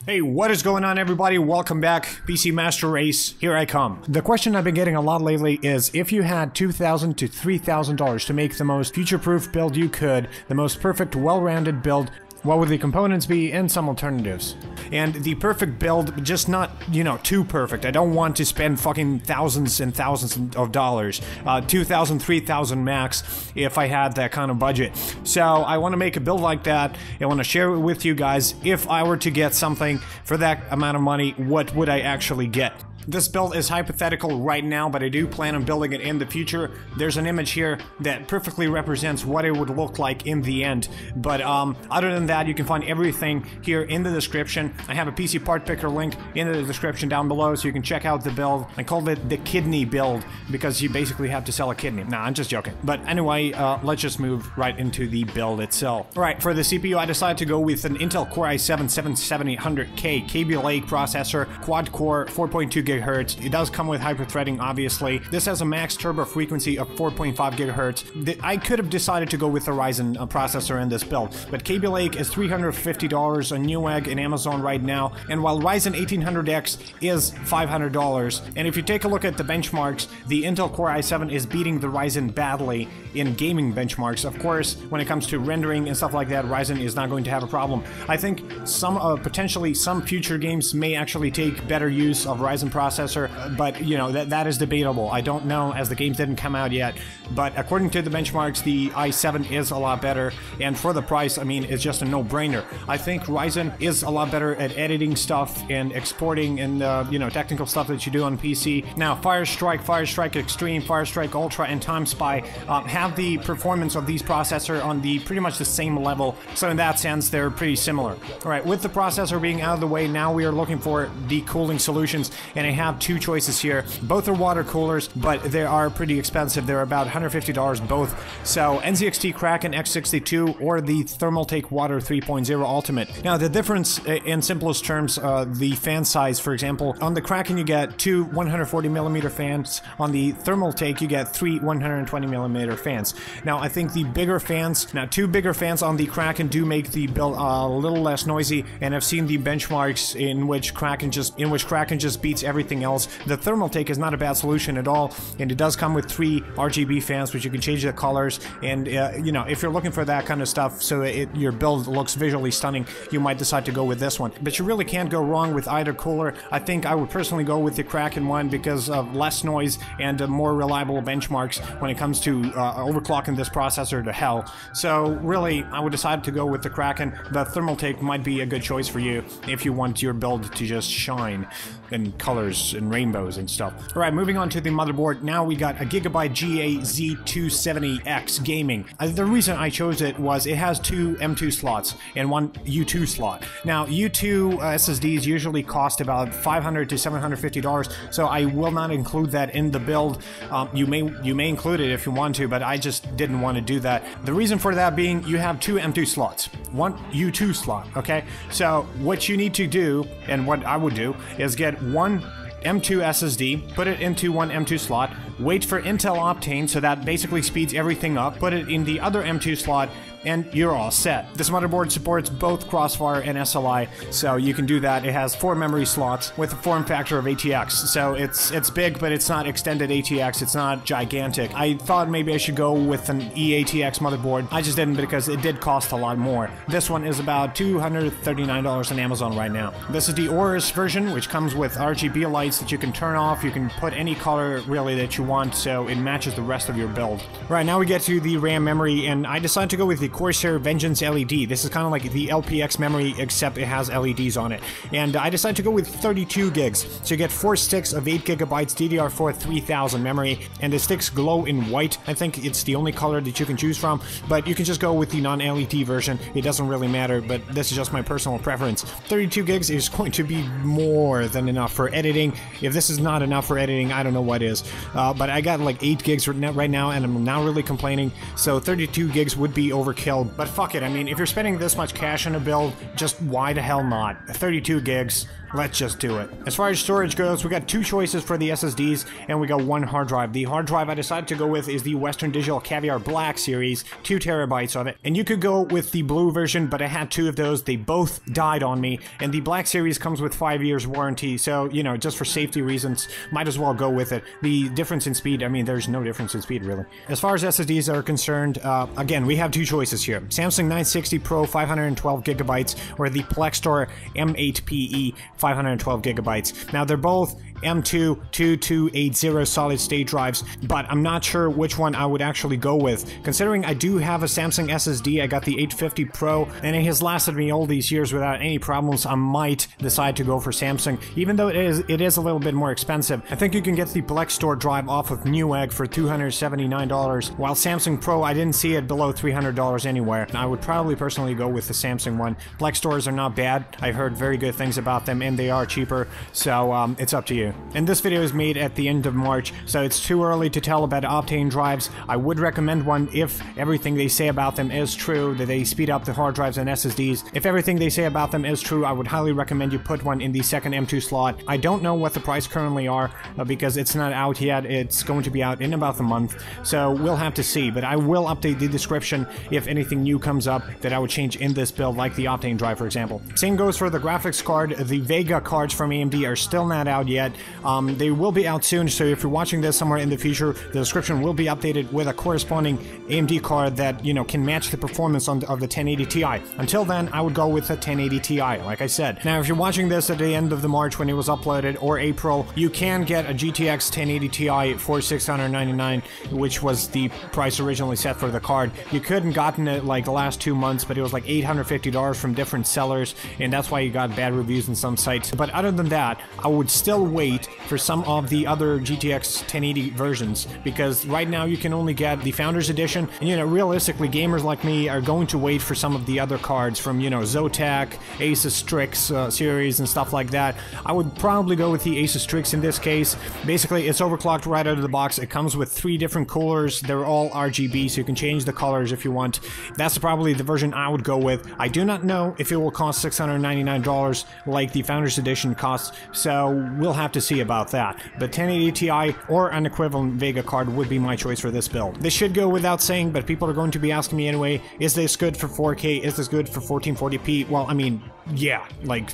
Hey, what is going on, everybody? Welcome back. PC Master Race, here I come. The question I've been getting a lot lately is, if you had $2,000 to $3,000 to make the most future-proof build you could, the most perfect, well-rounded build, what would the components be, and some alternatives? And the perfect build, just not, you know, too perfect. I don't want to spend fucking thousands and thousands of dollars. 2,000, 3,000 max if I had that kind of budget. So I want to make a build like that. I want to share it with you guys. If I were to get something for that amount of money, what would I actually get? This build is hypothetical right now, but I do plan on building it in the future. There's an image here that perfectly represents what it would look like in the end. But other than that, you can find everything here in the description. I have a PC part picker link in the description down below, so you can check out the build. I called it the kidney build because you basically have to sell a kidney. Nah, I'm just joking. But anyway, let's just move right into the build itself. Alright, for the CPU, I decided to go with an Intel Core i7-7700K Kaby Black processor, quad-core, 4.2 GHz. It does come with hyper-threading, obviously. This has a max turbo frequency of 4.5 GHz. I could have decided to go with the Ryzen processor in this build, but Kaby Black is $350 on Newegg and Amazon right now, and while Ryzen 1800X is $500, and if you take a look at the benchmarks, the Intel Core i7 is beating the Ryzen badly in gaming benchmarks. Of course, when it comes to rendering and stuff like that, Ryzen is not going to have a problem. I think some potentially some future games may actually take better use of Ryzen processor, but you know, that is debatable. I don't know, as the games didn't come out yet, but according to the benchmarks, the i7 is a lot better, and for the price, I mean, it's just a no-brainer. I think Ryzen is a lot better at editing stuff and exporting and you know, technical stuff that you do on PC. Now, Firestrike, Firestrike Extreme, Firestrike Ultra, and TimeSpy have the performance of these processors on the pretty much the same level, so in that sense, they're pretty similar. Alright, with the processor being out of the way, now we are looking for the cooling solutions, and I have two choices here. Both are water coolers, but they are pretty expensive. They're about $150 both. So NZXT Kraken X62 or the Thermaltake Water 3.0 Ultimate. Now the difference in simplest terms, the fan size, for example, on the Kraken you get two 140mm fans. On the Thermaltake you get three 120mm fans. Now I think the bigger fans, two bigger fans on the Kraken do make the build a little less noisy, and I've seen the benchmarks in which Kraken just beats everything else. The Thermaltake is not a bad solution at all, and it does come with three RGB fans, which you can change the colors, and you know, if you're looking for that kind of stuff so your build looks visually stunning, you might decide to go with this one. But you really can't go wrong with either cooler. I think I would personally go with the Kraken one because of less noise and more reliable benchmarks when it comes to overclocking this processor to hell. So really, I would decide to go with the Kraken. The Thermaltake might be a good choice for you if you want your build to just shine in colors and rainbows and stuff. Alright, moving on to the motherboard. Now we got a Gigabyte GA-Z270X Gaming. The reason I chose it was it has two M2 slots and one U2 slot. Now, U2 SSDs usually cost about $500 to $750, so I will not include that in the build. You may include it if you want to, but I just didn't want to do that. The reason for that being, you have two M2 slots, one U2 slot, okay? So what you need to do, and what I would do, is get one M2 SSD, put it into one M2 slot, wait for Intel Optane, so that basically speeds everything up, put it in the other M2 slot, and you're all set. This motherboard supports both Crossfire and SLI, so you can do that. It has 4 memory slots with a form factor of ATX, so it's big, but it's not extended ATX, it's not gigantic. I thought maybe I should go with an eATX motherboard. I just didn't because it did cost a lot more. This one is about $239 on Amazon right now. This is the Aorus version, which comes with RGB lights that you can turn off. You can put any color really that you want, so it matches the rest of your build. Right, now we get to the RAM memory, and I decided to go with the Corsair Vengeance LED. This is kind of like the LPX memory, except it has LEDs on it. And I decided to go with 32 gigs. So you get 4 sticks of 8 gigabytes DDR4 3000 memory, and the sticks glow in white. I think it's the only color that you can choose from, but you can just go with the non-LED version. It doesn't really matter, but this is just my personal preference. 32 gigs is going to be more than enough for editing. If this is not enough for editing, I don't know what is. But I got like 8 gigs right now, and I'm not really complaining, so 32 gigs would be overkill. But fuck it, I mean, if you're spending this much cash on a build, just why the hell not? 32 gigs, Let's just do it. As far as storage goes, we got 2 choices for the SSDs, and we got 1 hard drive. The hard drive I decided to go with is the Western Digital Caviar Black series, 2 terabytes of it. And you could go with the blue version, but I had 2 of those. They both died on me, and the Black series comes with 5 years warranty, so, you know, just for safety reasons, might as well go with it. The difference in speed, I mean, there's no difference in speed, really. As far as SSDs are concerned, again, we have 2 choices here. Samsung 960 Pro 512 gigabytes, or the Plextor M8Pe 512 gigabytes. Now, they're both M2 2280 solid state drives, but I'm not sure which one I would actually go with. Considering I do have a Samsung SSD, I got the 850 Pro, and it has lasted me all these years without any problems, I might decide to go for Samsung, even though it is a little bit more expensive. I think you can get the Plextor drive off of Newegg for $279, while Samsung Pro, I didn't see it below $300 anywhere. I would probably personally go with the Samsung one. Plextors are not bad. I've heard very good things about them, and they are cheaper, so it's up to you. And this video is made at the end of March, so it's too early to tell about Optane drives. I would recommend one if everything they say about them is true, that they speed up the hard drives and SSDs. If everything they say about them is true, I would highly recommend you put one in the second M2 slot. I don't know what the price currently are, because it's not out yet. It's going to be out in about a month, so we'll have to see. But I will update the description if anything new comes up that I would change in this build, like the Optane drive, for example. Same goes for the graphics card. The EVGA cards from AMD are still not out yet. They will be out soon, so if you're watching this somewhere in the future, the description will be updated with a corresponding AMD card that, you know, can match the performance of the 1080 Ti. Until then, I would go with the 1080 Ti, like I said. Now, if you're watching this at the end of the March when it was uploaded, or April, you can get a GTX 1080 Ti for $699, which was the price originally set for the card. You couldn't gotten it like the last 2 months, but it was like $850 from different sellers, and that's why you got bad reviews on some sites. But other than that, I would still wait for some of the other GTX 1080 versions, because right now you can only get the Founders Edition, and, you know, realistically, gamers like me are going to wait for some of the other cards from, you know, Zotac, Asus Strix series and stuff like that. I would probably go with the Asus Strix in this case. Basically, it's overclocked right out of the box. It comes with 3 different coolers. They're all RGB, so you can change the colors if you want. That's probably the version I would go with. I do not know if it will cost $699 like the Founders Edition costs, so we'll have to see about that. But 1080 Ti or an equivalent EVGA card would be my choice for this build. This should go without saying, but people are going to be asking me anyway, is this good for 4K? Is this good for 1440p? Well, I mean, yeah, like,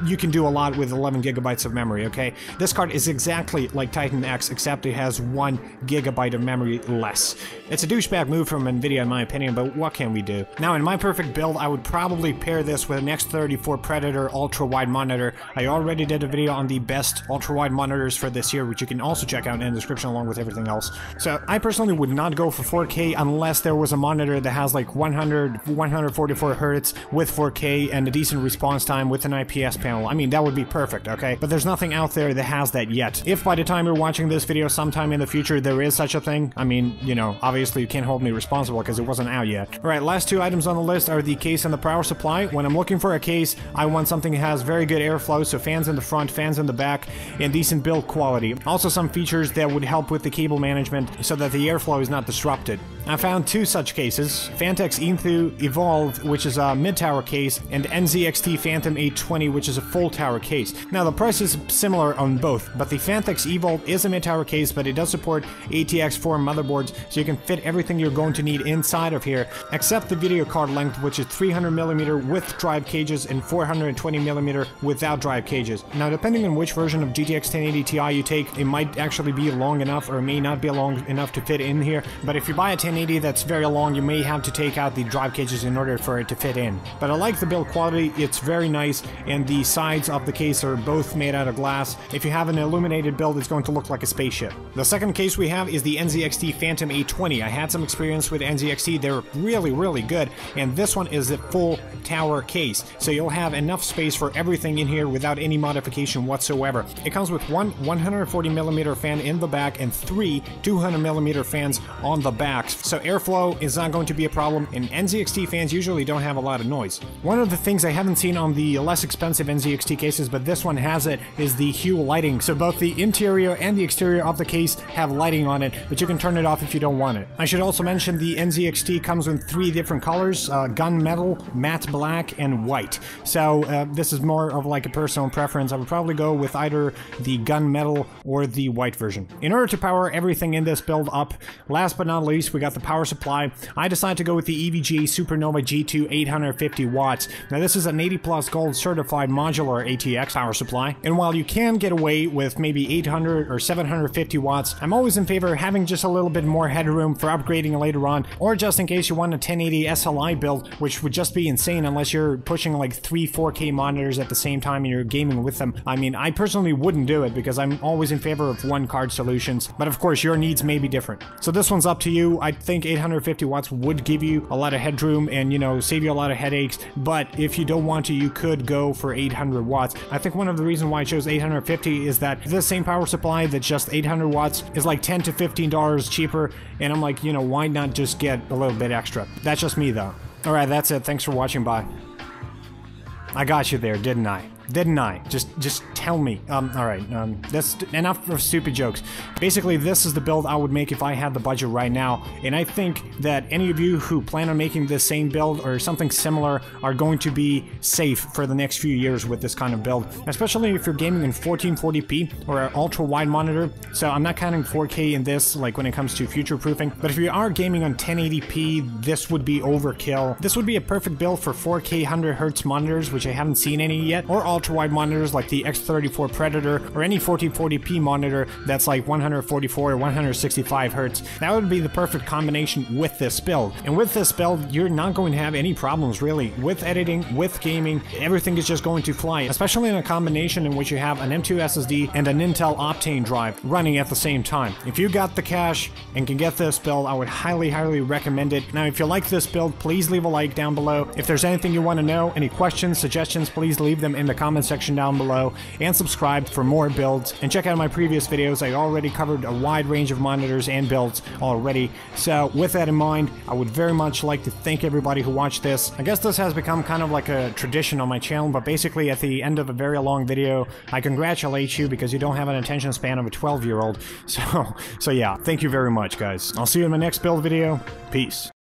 you can do a lot with 11 gigabytes of memory, okay? This card is exactly like Titan X, except it has 1 gigabyte of memory less. It's a douchebag move from NVIDIA, in my opinion, but what can we do? Now, in my perfect build, I would probably pair this with an X34 Predator ultra-wide monitor. I already did a video on the best ultra-wide monitors for this year, which you can also check out in the description along with everything else. So, I personally would not go for 4K unless there was a monitor that has like 144 Hz with 4K and a decent response time with an IPS panel. I mean, that would be perfect, okay? But there's nothing out there that has that yet. If by the time you're watching this video sometime in the future there is such a thing, I mean, you know, obviously you can't hold me responsible because it wasn't out yet. Alright, last 2 items on the list are the case and the power supply. When I'm looking for a case, I want something that has very good airflow, so fans in the front, fans in the back, and decent build quality. Also some features that would help with the cable management so that the airflow is not disrupted. I found 2 such cases, Phanteks Enthoo EVOLV, which is a mid-tower case, and NZXT Phantom 820, which is a full-tower case. Now, the price is similar on both, but the Phanteks EVOLV is a mid-tower case, but it does support ATX4 motherboards, so you can fit everything you're going to need inside of here, except the video card length, which is 300mm with drive cages and 420mm without drive cages. Now, depending on which version of GTX 1080 Ti you take, it might actually be long enough or may not be long enough to fit in here, but if you buy a 1080 that's very long, you may have to take out the drive cages in order for it to fit in. But I like the build quality, it's very nice, and the sides of the case are both made out of glass. If you have an illuminated build, it's going to look like a spaceship. The second case we have is the NZXT Phantom 820. I had some experience with NZXT, they're really, really good, and this one is a full tower case, so you'll have enough space for everything in here without any modification whatsoever. It comes with one 140mm fan in the back and 3 200mm fans on the backs so airflow is not going to be a problem, and NZXT fans usually don't have a lot of noise. One of the things I haven't seen on the less expensive NZXT cases, but this one has it, is the hue lighting. So both the interior and the exterior of the case have lighting on it, but you can turn it off if you don't want it. I should also mention the NZXT comes with 3 different colors, gunmetal, matte black, and white. So this is more of like a personal preference. I would probably go with either the gunmetal or the white version. In order to power everything in this build up, last but not least, we got the power supply. I decided to go with the EVGA SuperNOVA G2 850 watts. Now this is an 80 plus gold certified modular ATX power supply, and while you can get away with maybe 800 or 750 watts, I'm always in favor of having just a little bit more headroom for upgrading later on, or just in case you want a 1080 SLI build, which would just be insane unless you're pushing like 3 4K monitors at the same time and you're gaming with them. I mean, I personally wouldn't do it because I'm always in favor of one card solutions, but of course your needs may be different. So this one's up to you. I think 850 watts would give you a lot of headroom and, you know, save you a lot of headaches, but if you don't want to, you could go for 800 watts. I think one of the reasons why I chose 850 is that this same power supply that's just 800 watts is like $10 to $15 cheaper, and I'm like, you know, why not just get a little bit extra? That's just me though. Alright, that's it. Thanks for watching. Bye. I got you there, didn't I? Didn't I? Just tell me. Alright, that's enough of stupid jokes. Basically, this is the build I would make if I had the budget right now, and I think that any of you who plan on making this same build or something similar are going to be safe for the next few years with this kind of build, especially if you're gaming in 1440p or an ultra-wide monitor. So I'm not counting 4K in this, like when it comes to future-proofing, but if you are gaming on 1080p, this would be overkill. This would be a perfect build for 4K 100Hz monitors, which I haven't seen any yet, or ultra-wide monitors like the X34 Predator or any 1440p monitor that's like 144 or 165 Hz. That would be the perfect combination with this build. And with this build, you're not going to have any problems really. With editing, with gaming, everything is just going to fly, especially in a combination in which you have an M2 SSD and an Intel Optane drive running at the same time. If you got the cash and can get this build, I would highly recommend it. Now, if you like this build, please leave a like down below. If there's anything you want to know, any questions, suggestions, please leave them in the comment section down below, and subscribe for more builds, and check out my previous videos. I already covered a wide range of monitors and builds already. So with that in mind, I would very much like to thank everybody who watched this. I guess this has become kind of like a tradition on my channel, but basically at the end of a very long video, I congratulate you because you don't have an attention span of a 12-year-old. So yeah, thank you very much, guys. I'll see you in my next build video. Peace.